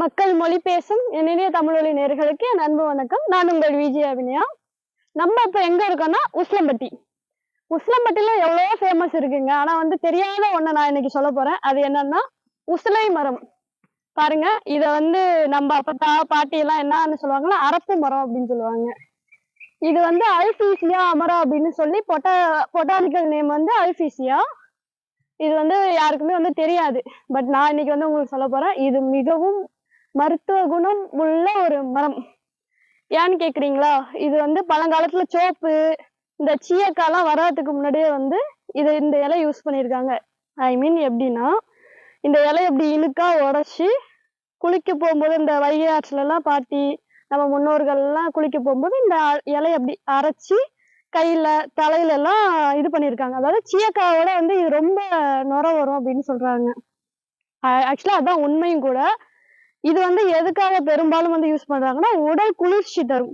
மக்கள் மொழி பேசும் என் இனிய தமிழொலி நேயர்களுக்கு என் அன்பு வணக்கம். நான் உங்கள் விஜய் அபிநயா. நம்ம இப்ப எங்க இருக்கோம்னா உசிலம்பட்டி. உசிலம்பட்டியில எவ்வளவோ ஃபேமஸ் இருக்குங்க. ஆனா தெரியாத ஒண்ண நான் இன்னைக்கு சொல்ல போறேன். அது என்னன்னா உசிலை மரம். பாருங்க, இத நம்ம அப்பத்தா பாட்டி எல்லாம் என்னன்னு சொல்லுவாங்கன்னா அரப்பு மரம் அப்படின்னு சொல்லுவாங்க. இது அல்பீசியா அமரா அப்படின்னு சொல்லி பொட்டானிக்கல் நேம் அல்பீசியா. இது யாருக்குமே தெரியாது. பட் நான் இன்னைக்கு உங்களுக்கு சொல்ல போறேன். இது மிகவும் மருத்துவ குணம் உள்ள ஒரு மரம். ஏன்னு கேக்குறீங்களா? இது பழங்காலத்துல சோப்பு, இந்த சீயக்காலாம் வராதுக்கு முன்னாடியே இந்த இலை யூஸ் பண்ணியிருக்காங்க. ஐ மீன் எப்படின்னா, இந்த இலை எப்படி இழுக்கா உடைச்சி குளிக்க போகும்போது இந்த வைகை ஆற்றுல எல்லாம் பாட்டி நம்ம முன்னோர்கள் எல்லாம் குளிக்க போகும்போது இந்த இலை அப்படி அரைச்சி கையில தலையில எல்லாம் இது பண்ணியிருக்காங்க. அதாவது சீயக்காவோட இது ரொம்ப நுர வரும் அப்படின்னு சொல்றாங்க. ஆக்சுவலா அதான் உண்மையும் கூட. இது எதுக்காக பெரும்பாலும் யூஸ் பண்றாங்கன்னா உடல் குளிர்ச்சி தரும்.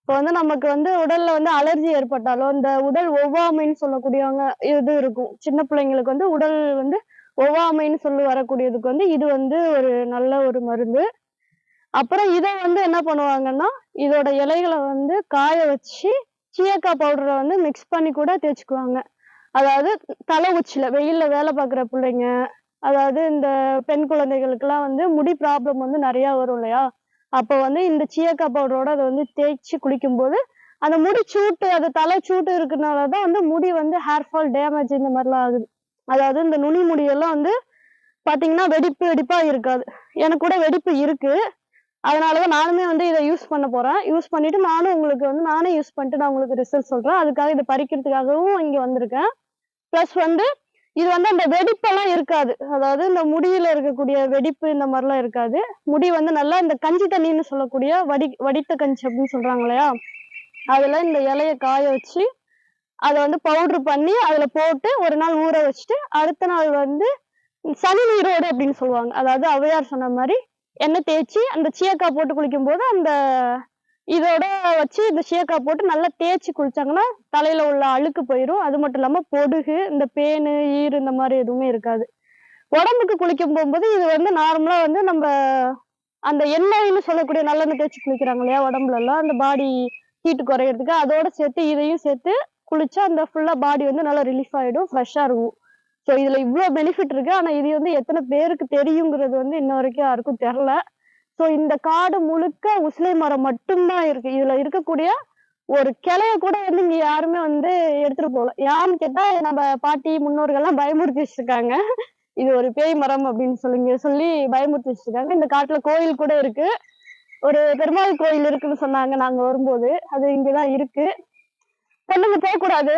இப்போ நமக்கு உடல்ல அலர்ஜி ஏற்பட்டாலோ இந்த உடல் ஒவ்வாமைன்னு சொல்லக்கூடியவங்க இது இருக்கும். சின்ன பிள்ளைங்களுக்கு உடல் ஒவ்வாமைன்னு சொல்லி வரக்கூடியதுக்கு இது ஒரு நல்ல ஒரு மருந்து. அப்புறம் இதை என்ன பண்ணுவாங்கன்னா இதோட இலைகளை காய வச்சு சீயக்காய் பவுடரை மிக்ஸ் பண்ணி கூட தேய்ச்சிக்குவாங்க. அதாவது தலை உச்சில வெயில்ல வேலை பார்க்குற பிள்ளைங்க, அதாவது இந்த பெண் குழந்தைகளுக்கெல்லாம் முடி ப்ராப்ளம் நிறைய வரும் இல்லையா? அப்போ இந்த சீயக்காய் பவுடரோட அதை தேய்ச்சி குளிக்கும் போது அந்த முடி சூட்டு, அது தலை சூட்டு இருக்கிறதுனாலதான் முடி ஹேர் ஃபால் டேமேஜ் இந்த மாதிரிலாம் ஆகுது. அதாவது இந்த நுனி முடியெல்லாம் பாத்தீங்கன்னா வெடிப்பு வெடிப்பா இருக்காது. எனக்கு கூட வெடிப்பு இருக்கு. அதனாலதான் நானுமே இதை யூஸ் பண்ண போறேன். யூஸ் பண்ணிட்டு நானும் உங்களுக்கு நானே யூஸ் பண்ணிட்டு நான் உங்களுக்கு ரிசல்ட் சொல்றேன். அதுக்காக இதை பறிக்கிறதுக்காகவும் இங்க வந்திருக்கேன். பிளஸ் இது அந்த வெடிப்பெல்லாம் இருக்காது. அதாவது இந்த முடியில இருக்கக்கூடிய வெடிப்பு இந்த மாதிரிலாம் இருக்காது. முடி நல்லா இந்த கஞ்சி தண்ணின்னு சொல்லக்கூடிய வடித்த கஞ்சி அப்படின்னு சொல்றாங்க இல்லையா? அதுல இந்த இலைய காய வச்சு அதை பவுடர் பண்ணி அதுல போட்டு ஒரு நாள் ஊற வச்சுட்டு அடுத்த நாள் சனி நீரோடு அப்படின்னு சொல்லுவாங்க. அதாவது ஔவையார் சொன்ன மாதிரி எண்ணெய் தேய்ச்சி அந்த சீயக்காய் போட்டு குளிக்கும் போது அந்த இதோட வச்சு இந்த சீயக்காய் போட்டு நல்லா தேய்ச்சி குளிச்சாங்கன்னா தலையில உள்ள அழுக்கு போயிடும். அது மட்டும் இல்லாம பொடுகு, இந்த பேனு, ஈறு இந்த மாதிரி எதுவுமே இருக்காது. உடம்புக்கு குளிக்கும் போகும்போது இது நார்மலா நம்ம அந்த எண்ணெய்னு சொல்லக்கூடிய நல்லெண்ணெய் தேய்ச்சி குளிக்கிறாங்க இல்லையா உடம்புல எல்லாம், அந்த பாடி ஹீட்டு குறையிறதுக்கு அதோட சேர்த்து இதையும் சேர்த்து குளிச்சா அந்த ஃபுல்லா பாடி நல்லா ரிலீஃப் ஆயிடும், ஃப்ரெஷ்ஷா இருக்கும். ஸோ இதுல இவ்வளவு பெனிஃபிட் இருக்கு. ஆனா இது எத்தனை பேருக்கு தெரியுங்கிறது இன்ன வரைக்கும் யாருக்கும் தெரியல. ஸோ இந்த காடு முழுக்க உசிலை மரம் மட்டும்தான் இருக்கு. இதுல இருக்கக்கூடிய ஒரு கிளைய கூட இங்க யாருமே எடுத்துட்டு போகல. யாருன்னு கேட்டா நம்ம பாட்டி முன்னோர்கள்லாம் பயமுறுத்தி வச்சிருக்காங்க. இது ஒரு பேய் மரம் அப்படின்னு சொல்லி பயமுறுத்தி வச்சிருக்காங்க. இந்த காட்டுல கோயில் கூட இருக்கு. ஒரு பெருமாள் கோயில் இருக்குன்னு சொன்னாங்க நாங்க வரும்போது. அது இங்கதான் இருக்கு. பொண்ணுங்க போகக்கூடாது,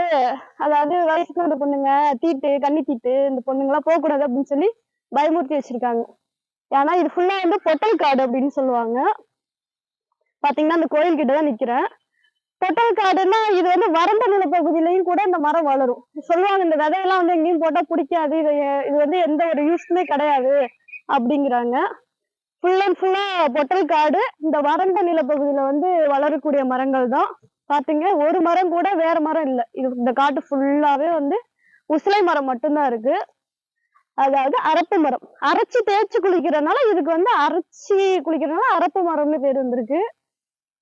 அதாவது வயசுக்கு வந்த பொண்ணுங்க தீட்டு கன்னி தீட்டு இந்த பொண்ணுங்கெல்லாம் போகக்கூடாது அப்படின்னு சொல்லி பயமுறுத்தி வச்சிருக்காங்க. ஏன்னா இது ஃபுல்லா பொட்டல் காடு அப்படின்னு சொல்லுவாங்க. பாத்தீங்கன்னா அந்த கோயில் கிட்டதான் நிக்கிறேன். பொட்டல் காடுன்னா இது வறண்ட நிலப்பகுதியிலையும் கூட இந்த மரம் வளரும் சொல்லுவாங்க. இந்த விதையெல்லாம் எங்கேயும் போட்டா பிடிக்காது, இது எந்த ஒரு யூஸ்மே கிடையாது அப்படிங்கிறாங்க. ஃபுல் அண்ட் ஃபுல்லா பொட்டல் காடு. இந்த வறண்ட நிலப்பகுதியில வளரக்கூடிய மரங்கள் தான். பாத்தீங்க, ஒரு மரம் கூட வேற மரம் இல்லை. இது இந்த காட்டு ஃபுல்லாவே உசிலை மரம் மட்டும்தான் இருக்கு. அதாவது அரப்பு மரம். அரைச்சி தேய்ச்சி குளிக்கிறதுனால இதுக்கு அரைச்சி குளிக்கிறதுனால அரப்பு மரம்னு பேர் வந்திருக்கு.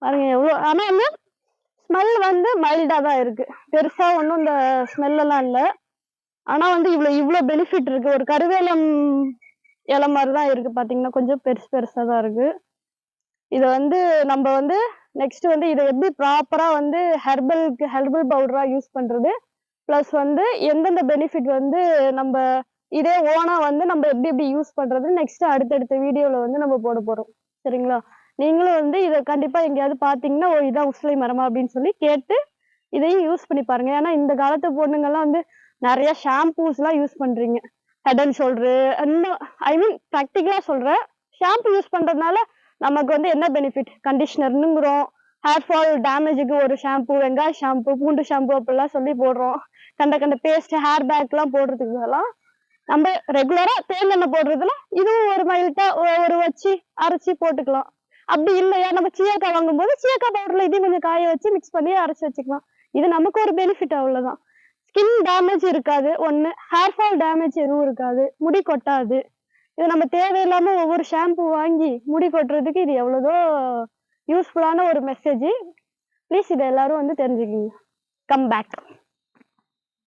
பாருங்க எவ்வளவு. ஆனா ஸ்மெல் மைல்டா தான் இருக்கு. பெருசா ஒன்றும் இந்த ஸ்மெல் எல்லாம் இல்லை. ஆனா இவ்வளவு பெனிஃபிட் இருக்கு. ஒரு கருவேலம் இலை மாதிரிதான் இருக்கு. பாத்தீங்கன்னா கொஞ்சம் பெருசு பெருசா தான் இருக்கு. இதை நம்ம நெக்ஸ்ட் இதை எப்படி ப்ராப்பரா ஹெர்பல் பவுடரா யூஸ் பண்றது, பிளஸ் எந்தெந்த பெனிஃபிட் நம்ம இதே ஓனா நம்ம எப்படி எப்படி யூஸ் பண்றது நெக்ஸ்ட் அடுத்தடுத்த வீடியோல நம்ம போட போறோம். சரிங்களா? நீங்களும் இதை கண்டிப்பா எங்கேயாவது பாத்தீங்கன்னா ஓ இதான் உசிலை மரமா அப்படின்னு சொல்லி கேட்டு இதையும் யூஸ் பண்ணி பாருங்க. ஏன்னா இந்த காலத்து பொண்ணுங்கெல்லாம் நிறைய ஷாம்பூஸ் எல்லாம் யூஸ் பண்றீங்க. ஹெட் அண்ட் ஷோல்டரு, ஐ மீன் ப்ராக்டிக்கலா சொல்றேன். ஷாம்பு யூஸ் பண்றதுனால நமக்கு என்ன பெனிஃபிட்? கண்டிஷனர்னுங்கிறோம், ஹேர் ஃபால் டேமேஜுக்கு ஒரு ஷாம்பு, வெங்காய ஷாம்பு, பூண்டு ஷாம்பு அப்படிலாம் சொல்லி போடுறோம். கண்ட பேஸ்ட், ஹேர் பேக் எல்லாம் போடுறதுக்கு எல்லாம் நம்ம ரெகுலரா தேங்காய் போடுறதுல இதுவும் ஒரு மைல்டா ஒரு வச்சு அரைச்சி போட்டுக்கலாம். அப்படி இல்லையா நம்ம சீயக்காய் வாங்கும் போது சீயக்காய் பவுடர்ல இதையும் கொஞ்சம் காய வச்சு மிக்ஸ் பண்ணி அரைச்சி வச்சுக்கலாம். இது நமக்கு ஒரு பெனிஃபிட். அவ்வளவுதான். ஸ்கின் டேமேஜ் இருக்காது ஒண்ணு, ஹேர் ஃபால் டேமேஜ் எதுவும் இருக்காது, முடி கொட்டாது. இது நம்ம தேவையில்லாம ஒவ்வொரு ஷாம்பு வாங்கி முடி கொட்டுறதுக்கு இது எவ்வளவோ யூஸ்ஃபுல்லான ஒரு மெசேஜ். ப்ளீஸ் இதை எல்லாரும் வந்து தெரிஞ்சுக்கிங்க. Come back.